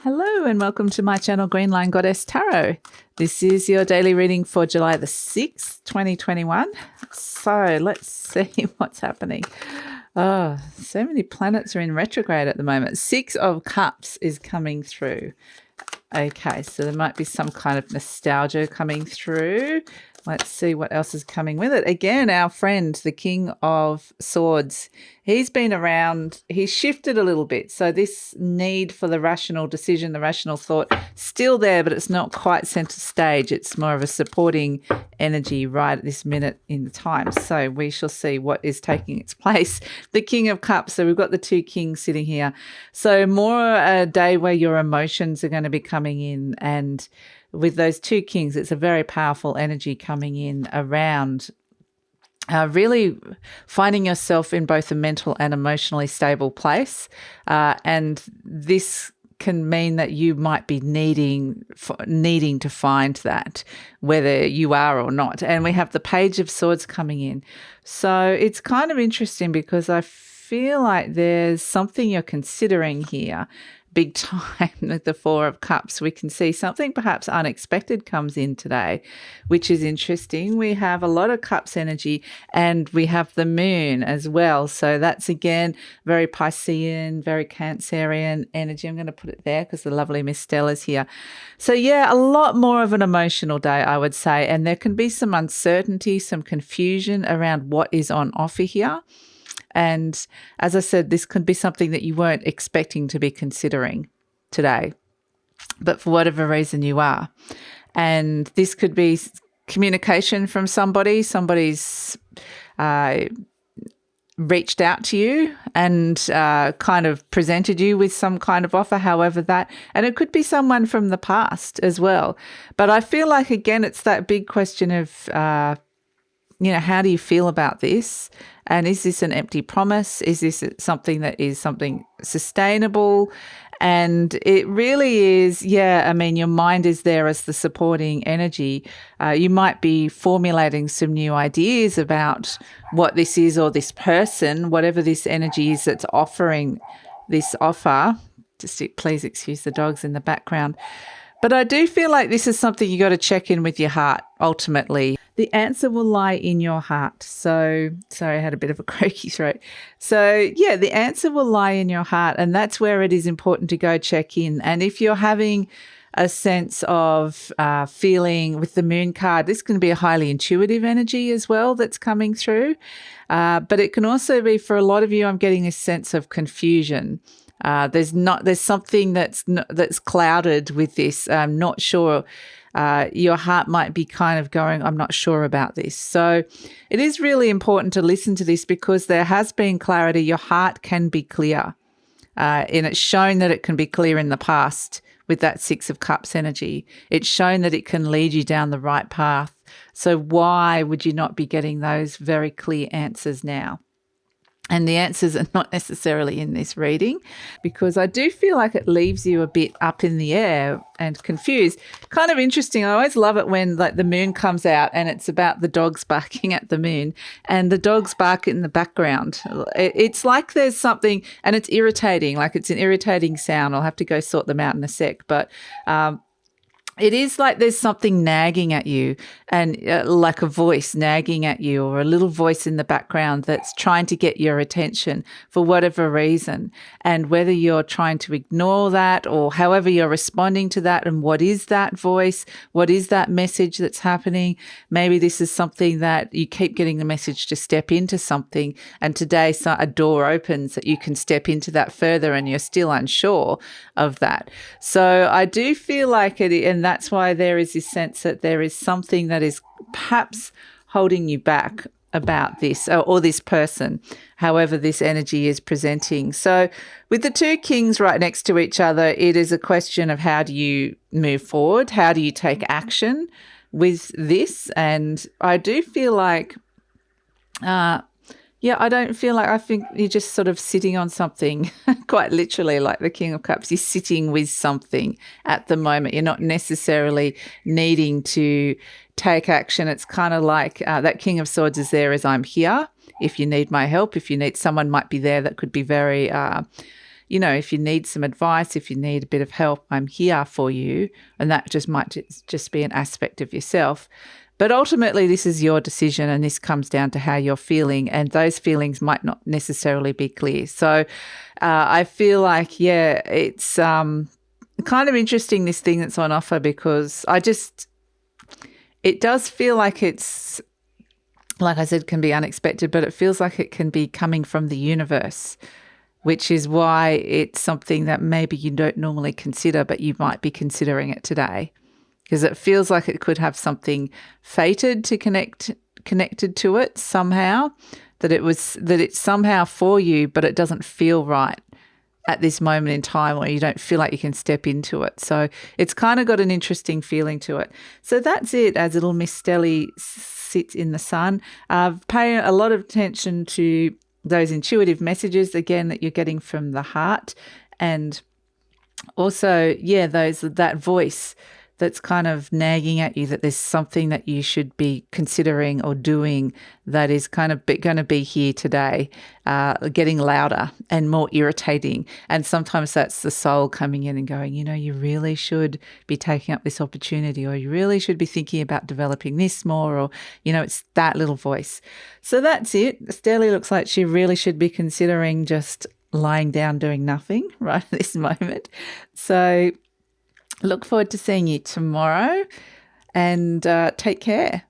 Hello and welcome to my channel, GreenLion Goddess Tarot. This is your daily reading for July the 6th, 2021. So let's see what's happening. Oh, so many planets are in retrograde at the moment. 6 of Cups is coming through. Okay, so there might be some kind of nostalgia coming through. Let's see what else is coming with it. Again, our friend, the King of Swords, he's been around. He's shifted a little bit. So this need for the rational decision, the rational thought, still there, but it's not quite center stage. It's more of a supporting energy right at this minute in the time. So we shall see what is taking its place. The King of Cups. So we've got the 2 kings sitting here. So more a day where your emotions are going to be coming in, and with those 2 kings, it's a very powerful energy coming in around really finding yourself in both a mental and emotionally stable place. And this can mean that you might be needing to find that, whether you are or not. And we have the Page of Swords coming in. So it's kind of interesting because I feel like there's something you're considering here. Big time with the 4 of Cups. We can see something perhaps unexpected comes in today, which is interesting. We have a lot of Cups energy and we have the Moon as well. So that's again very Piscean, very Cancerian energy. I'm going to put it there because the lovely Miss Stella's here. So yeah, a lot more of an emotional day, I would say. And there can be some uncertainty, some confusion around what is on offer here. And as I said, this could be something that you weren't expecting to be considering today, but for whatever reason you are. And this could be communication from somebody. Somebody's reached out to you and kind of presented you with some kind of offer, however that, and it could be someone from the past as well. But I feel like, again, it's that big question of, how do you feel about this? And is this an empty promise? Is this something that is something sustainable? And it really is, your mind is there as the supporting energy. You might be formulating some new ideas about what this is or this person, whatever this energy is that's offering this offer. Please excuse the dogs in the background. But I do feel like this is something you got to check in with your heart ultimately. The answer will lie in your heart. So, sorry, I had a bit of a croaky throat. So, yeah, the answer will lie in your heart, and that's where it is important to go check in. And if you're having a sense of feeling with the Moon card, this can be a highly intuitive energy as well that's coming through. But it can also be, for a lot of you, I'm getting a sense of confusion. There's something that's clouded with this. I'm not sure. Your heart might be kind of going, I'm not sure about this. So it is really important to listen to this because there has been clarity. Your heart can be clear. And it's shown that it can be clear in the past with that 6 of Cups energy. It's shown that it can lead you down the right path. So why would you not be getting those very clear answers now? And the answers are not necessarily in this reading because I do feel like it leaves you a bit up in the air and confused. Kind of interesting. I always love it when the Moon comes out and it's about the dogs barking at the Moon and the dogs bark in the background. It's like there's something, and it's irritating, like it's an irritating sound. I'll have to go sort them out in a sec. But it is like there's something nagging at you, and like a voice nagging at you, or a little voice in the background that's trying to get your attention for whatever reason. And whether you're trying to ignore that or however you're responding to that, and what is that voice? What is that message that's happening? Maybe this is something that you keep getting the message to step into something, and today a door opens that you can step into that further, and you're still unsure of that. So I do feel like it, and that's why there is this sense that there is something that is perhaps holding you back about this or this person, however this energy is presenting. So with the 2 kings right next to each other, it is a question of how do you move forward? How do you take action with this? And I do feel like I think you're just sort of sitting on something, quite literally, like the King of Cups. You're sitting with something at the moment. You're not necessarily needing to take action. It's kind of like that King of Swords is there as I'm here. If you need my help, if you need, someone might be there that could be very you know, if you need some advice, if you need a bit of help, I'm here for you. And that just might just be an aspect of yourself. But ultimately, this is your decision, and this comes down to how you're feeling, and those feelings might not necessarily be clear. So I feel like, yeah, it's kind of interesting, this thing that's on offer, because it does feel like it's, like I said, can be unexpected, but it feels like it can be coming from the universe, which is why it's something that maybe you don't normally consider, but you might be considering it today. Because it feels like it could have something fated to connected to it somehow, that it's somehow for you, but it doesn't feel right at this moment in time, or you don't feel like you can step into it. So it's kind of got an interesting feeling to it. So that's it, as little Miss Stelly sits in the sun. Pay a lot of attention to those intuitive messages, again, that you're getting from the heart. And also, yeah, that voice that's kind of nagging at you that there's something that you should be considering or doing that is kind of going to be here today, getting louder and more irritating. And sometimes that's the soul coming in and going, you know, you really should be taking up this opportunity, or you really should be thinking about developing this more, or, you know, it's that little voice. So that's it. Stelly looks like she really should be considering just lying down doing nothing right at this moment. So look forward to seeing you tomorrow, and take care.